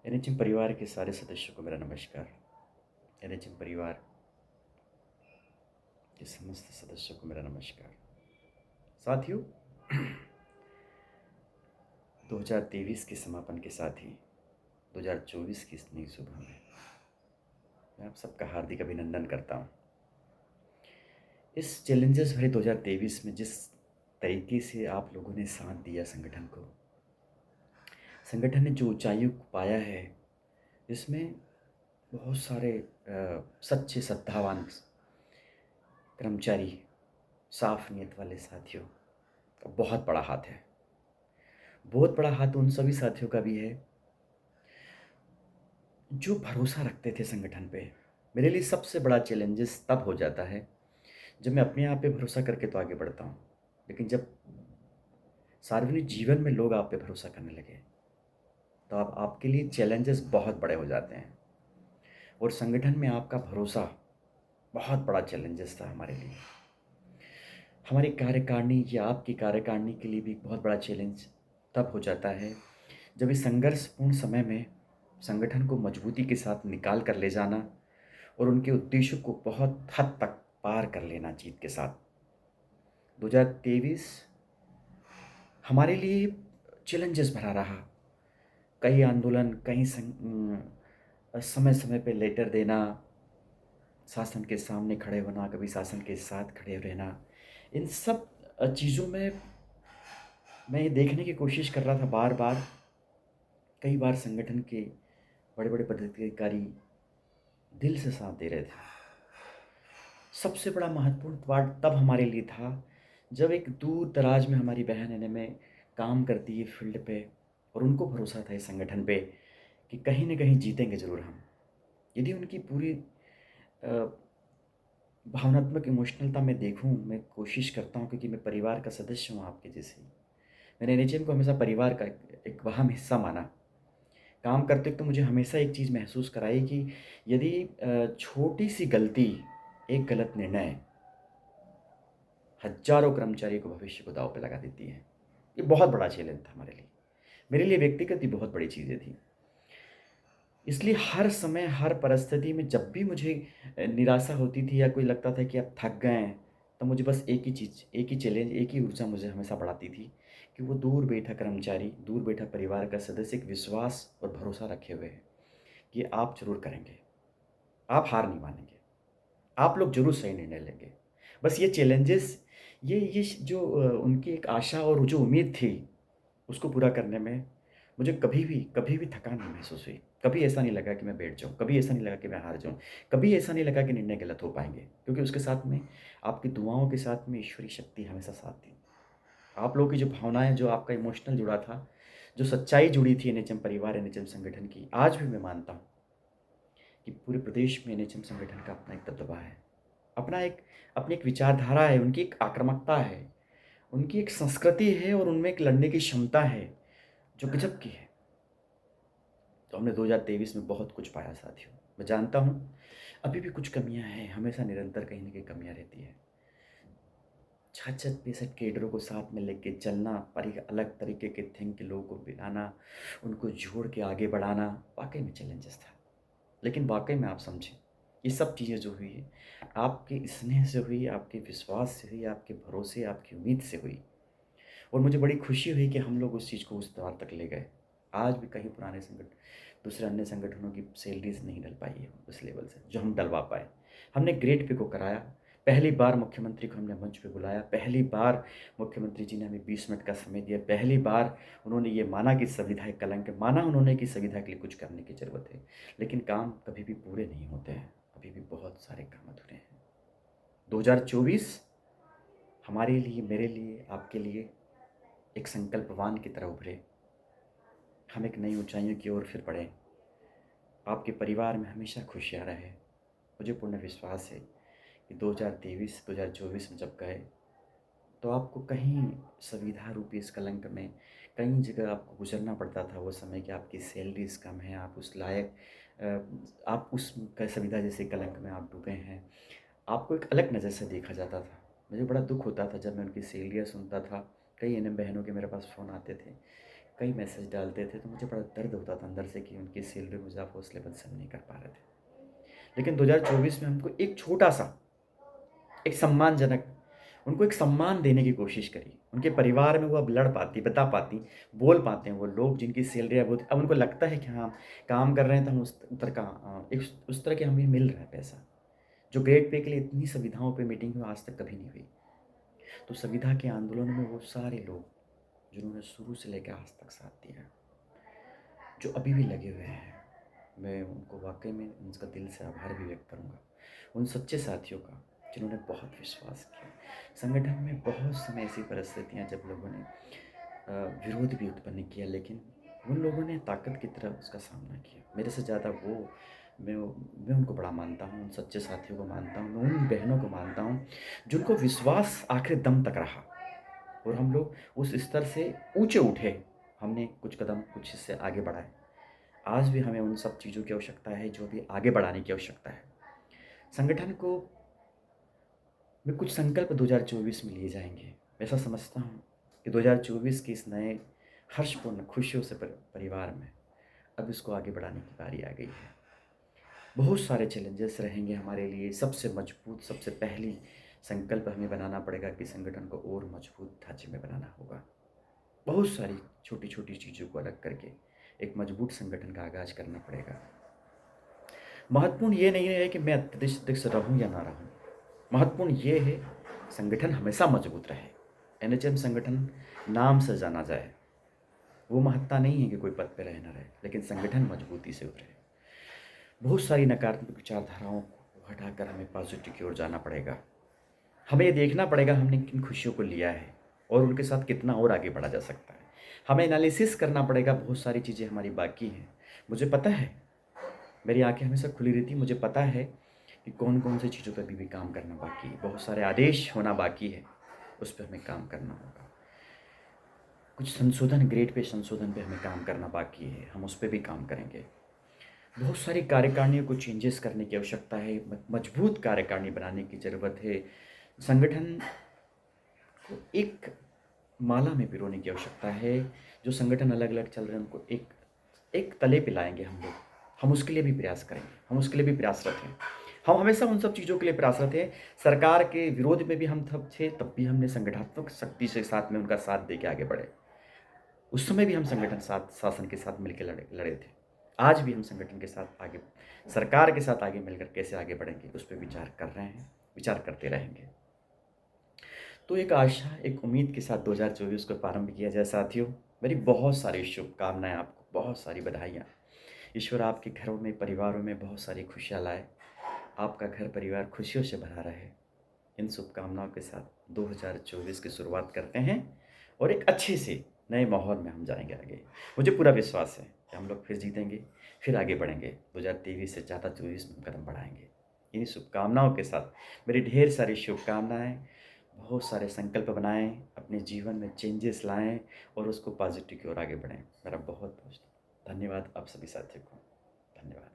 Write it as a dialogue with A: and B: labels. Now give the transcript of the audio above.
A: NHM परिवार के सारे सदस्यों को मेरा नमस्कार। एनएचएम परिवार के समस्त सदस्यों को मेरा नमस्कार। साथियों, 2023 के समापन के साथ ही 2024 की इस नई सुबह में मैं आप सबका हार्दिक अभिनंदन करता हूँ। इस चैलेंजेस भरे 2023 में जिस तरीके से आप लोगों ने साथ दिया संगठन ने जो ऊंचाइयों को पाया है, इसमें बहुत सारे सच्चे श्रद्धावान कर्मचारी, साफ नीयत वाले साथियों का बहुत बड़ा हाथ है। बहुत बड़ा हाथ उन सभी साथियों का भी है जो भरोसा रखते थे संगठन पे। मेरे लिए सबसे बड़ा चैलेंजेस तब हो जाता है जब मैं अपने आप पे भरोसा करके तो आगे बढ़ता हूँ, लेकिन जब सार्वजनिक जीवन में लोग आप पे भरोसा करने लगे तो आप आपके लिए चैलेंजेस बहुत बड़े हो जाते हैं। और संगठन में आपका भरोसा बहुत बड़ा चैलेंजेस था हमारे लिए। हमारी कार्यकारिणी या आपकी कार्यकारिणी के लिए भी एक बहुत बड़ा चैलेंज तब हो जाता है जब इस संघर्षपूर्ण समय में संगठन को मजबूती के साथ निकाल कर ले जाना और उनके उद्देश्यों को बहुत हद तक पार कर लेना जीत के साथ। 2023 हमारे लिए चैलेंजेस भरा रहा। कई आंदोलन, समय समय पे लेटर देना, शासन के सामने खड़े होना, कभी शासन के साथ खड़े रहना, इन सब चीज़ों में मैं ये देखने की कोशिश कर रहा था बार बार। कई बार संगठन के बड़े बड़े पदाधिकारी दिल से साथ दे रहे थे। सबसे बड़ा महत्वपूर्ण पार्ट तब हमारे लिए था जब एक दूर दराज में हमारी बहन एनएम में काम करती है फील्ड पे, और उनको भरोसा था इस संगठन पे कि कहीं ना कहीं जीतेंगे ज़रूर हम। यदि उनकी पूरी अ, भावनात्मक इमोशनलता मैं देखूं, मैं कोशिश करता हूं क्योंकि मैं परिवार का सदस्य हूं आपके जैसे ही। मैंने एनएचएम को हमेशा परिवार का एक अहम हिस्सा माना। काम करते वक्त तो मुझे हमेशा एक चीज़ महसूस कराई कि यदि छोटी सी गलती, एक गलत निर्णय हजारों कर्मचारियों को भविष्य को दांव पे लगा देती है। ये बहुत बड़ा चैलेंज था हमारे लिए। मेरे लिए व्यक्तिगत भी बहुत बड़ी चीज़ें थी। इसलिए हर समय, हर परिस्थिति में जब भी मुझे निराशा होती थी या कोई लगता था कि अब थक गए हैं, तो मुझे बस एक ही चीज़, एक ही चैलेंज, एक ही ऊर्जा मुझे हमेशा बढ़ाती थी कि वो दूर बैठा कर्मचारी, दूर बैठा परिवार का सदस्य एक विश्वास और भरोसा रखे हुए है कि आप ज़रूर करेंगे, आप हार नहीं मानेंगे, आप लोग ज़रूर सही निर्णय लेंगे। बस ये चैलेंजेस, ये जो उनकी एक आशा और जो उम्मीद थी, उसको पूरा करने में मुझे कभी भी थकान नहीं महसूस हुई। कभी ऐसा नहीं लगा कि मैं बैठ जाऊँ, कभी ऐसा नहीं लगा कि मैं हार जाऊँ, कभी ऐसा नहीं लगा कि निर्णय गलत हो पाएँगे, क्योंकि उसके साथ में आपकी दुआओं के साथ में ईश्वरीय शक्ति हमेशा साथ थी। आप लोगों की जो भावनाएँ, जो आपका इमोशनल जुड़ा था, जो सच्चाई जुड़ी थी एनएचएम परिवार, एनएचएम संगठन की, आज भी मैं मानता हूँ कि पूरे प्रदेश में एनएचएम संगठन का अपना एक दबदबा है, अपनी एक विचारधारा है, उनकी एक आक्रामकता है, उनकी एक संस्कृति है और उनमें एक लड़ने की क्षमता है जो गजब की है। तो हमने 2023 में बहुत कुछ पाया साथियों। मैं जानता हूँ अभी भी कुछ कमियाँ हैं, हमेशा निरंतर कहीं न कहीं कमियाँ रहती हैं। 66-65 कैडरों को साथ में लेके चलना, पर एक अलग तरीके के थिंक के लोगों को मिलाना, उनको जोड़ के आगे बढ़ाना, वाक़ई में चैलेंजेस था। लेकिन वाक़ई में आप समझें, ये सब चीज़ें जो हुई है, आपके स्नेह से हुई, आपके विश्वास से हुई, आपके भरोसे, आपकी उम्मीद से हुई। और मुझे बड़ी खुशी हुई कि हम लोग उस चीज़ को उस द्वार तक ले गए। आज भी कहीं पुराने दूसरे अन्य संगठनों की सैलरीज़ नहीं डल पाई है उस लेवल से, जो हम डलवा पाए। हमने ग्रेड पे को कराया। पहली बार मुख्यमंत्री को हमने मंच पे बुलाया। पहली बार मुख्यमंत्री जी ने हमें 20 मिनट का समय दिया। पहली बार उन्होंने ये माना कि संविधा एक कलंक है। माना उन्होंने कि संविधा के लिए कुछ करने की ज़रूरत है। लेकिन काम कभी भी पूरे नहीं होते हैं। अभी भी बहुत सारे काम अधूरे हैं। 2024 हमारे लिए, मेरे लिए, आपके लिए एक संकल्पवान की तरह उभरे। हम एक नई ऊंचाइयों की ओर फिर बढ़ें। आपके परिवार में हमेशा खुशियाँ रहे। मुझे पूर्ण विश्वास है कि 2023 2024 में जब गए तो आपको कहीं संविधा रूपी इस कलंक में कई जगह आपको गुजरना पड़ता था। वो समय कि आपकी सैलरीज कम है, आप उस लायक आप उस संविधा जैसे कलंक में आप डूबे हैं। आपको एक अलग नज़र से देखा जाता था। मुझे बड़ा दुख होता था जब मैं उनकी सैलरियाँ सुनता था। कई एनएम बहनों के मेरे पास फ़ोन आते थे, कई मैसेज डालते थे तो मुझे बड़ा दर्द होता था अंदर से कि उनकी सैलरी मुझे आप हौसले बुलंद नहीं कर पा रहे थे। लेकिन 2024 में हमको एक छोटा-सा, एक सम्मानजनक उनको एक सम्मान देने की कोशिश करी। उनके परिवार में वो अब लड़ पाती, बता पाती, बोल पाते हैं वो लोग जिनकी सैलरियाँ बहुत अब उनको लगता है कि हाँ, काम कर रहे हैं तो हम उस तरह के हमें मिल रहा है पैसा। जो ग्रेड पे के लिए इतनी सुविधाओं पे मीटिंग हुई आज तक कभी नहीं हुई। तो संविधा के आंदोलन में वो सारे लोग जिन्होंने शुरू से लेकर आज तक साथ दिया, जो अभी भी लगे हुए हैं, मैं उनको वाक़ई में उनका दिल से आभार भी व्यक्त करूँगा। उन सच्चे साथियों का जिन्होंने बहुत विश्वास किया। संगठन में बहुत समय ऐसी परिस्थितियाँ जब लोगों ने विरोध भी उत्पन्न किया लेकिन उन लोगों ने ताकत की तरह उसका सामना किया। मेरे से ज़्यादा मैं मैं उनको बड़ा मानता हूँ, उन सच्चे साथियों को मानता हूँ, मैं उन बहनों को मानता हूँ, जिनको विश्वास आखिरी दम तक रहा और हम लोग उस स्तर से ऊँचे उठे। हमने कुछ कदम कुछ हिस्से आगे बढ़ाए। आज भी हमें उन सब चीज़ों की आवश्यकता है जो अभी आगे बढ़ाने की आवश्यकता है। संगठन को में कुछ संकल्प 2024 में लिए जाएँगे। मैं ऐसा समझता हूँ कि 2024 के इस नए हर्षपूर्ण खुशियों से परिवार में अब इसको आगे बढ़ाने की बारी आ गई है। बहुत सारे चैलेंजेस रहेंगे हमारे लिए। सबसे मजबूत, सबसे पहली संकल्प हमें बनाना पड़ेगा कि संगठन को और मजबूत ढांचे में बनाना होगा। बहुत सारी छोटी-छोटी चीज़ों को अलग करके एक मजबूत संगठन का आगाज़ करना पड़ेगा। महत्वपूर्ण ये नहीं है कि मैं अध्यक्ष रहूँ या ना रहूँ। महत्वपूर्ण ये है संगठन हमेशा मजबूत रहे। एनएचएम संगठन नाम से जाना जाए। वो महत्ता नहीं है कि कोई पद पे रहे ना रहे, लेकिन संगठन मजबूती से उभरे। बहुत सारी नकारात्मक विचारधाराओं को हटाकर हमें पॉजिटिव की ओर जाना पड़ेगा। हमें ये देखना पड़ेगा हमने किन खुशियों को लिया है और उनके साथ कितना और आगे बढ़ा जा सकता है। हमें एनालिसिस करना पड़ेगा, बहुत सारी चीज़ें हमारी बाकी हैं। मुझे पता है, मेरी आँखें हमेशा खुली रहती हैं, मुझे पता है कि कौन-कौन सी चीज़ों पे अभी भी काम करना बाकी है। बहुत सारे आदेश होना बाकी है, उस पे हमें काम करना होगा। कुछ संशोधन, ग्रेड पे संशोधन पे हमें काम करना बाकी है, हम उस पे भी काम करेंगे। बहुत सारी कार्यकारिणियों को चेंजेस करने की आवश्यकता है, मजबूत कार्यकारिणी बनाने की ज़रूरत है। संगठन को एक माला में पिरोने की आवश्यकता है। जो संगठन अलग-अलग चल रहे हैं उनको एक एक तले पे लाएँगे हम लोग। हम उसके लिए भी प्रयास करेंगे, हम उसके लिए भी प्रयासरत हैं। हम हमेशा उन सब चीज़ों के लिए प्रयासरत हैं। सरकार के विरोध में भी हम तब थे, तब भी हमने संगठनात्मक शक्ति से साथ में उनका साथ दे के आगे बढ़े। उस समय भी हम संगठन साथ शासन के साथ मिलके लड़े लड़े थे। आज भी हम संगठन के साथ आगे सरकार के साथ आगे मिलकर कैसे आगे बढ़ेंगे, उस पे विचार कर रहे हैं, विचार करते रहेंगे। तो एक आशा, एक उम्मीद के साथ 2024 को प्रारंभ किया जाए साथियों। मेरी बहुत सारी शुभकामनाएँ आपको, बहुत सारी बधाइयाँ। ईश्वर आपके घरों में, परिवारों में बहुत सारी खुशियाँ लाए। आपका घर परिवार खुशियों से भरा रहे। इन शुभकामनाओं के साथ 2024 की शुरुआत करते हैं और एक अच्छे से नए माहौल में हम जाएँगे आगे। मुझे पूरा विश्वास है कि हम लोग फिर जीतेंगे, फिर आगे बढ़ेंगे। 2023 से ज़्यादा 24 में कदम बढ़ाएँगे। इन्हीं शुभकामनाओं के साथ मेरी ढेर सारी शुभकामनाएँ। बहुत सारे संकल्प बनाएँ, अपने जीवन में चेंजेस लाएँ और उसको पॉज़िटिव की ओर आगे बढ़ें। मेरा बहुत-बहुत धन्यवाद आप सभी साथियों को। धन्यवाद।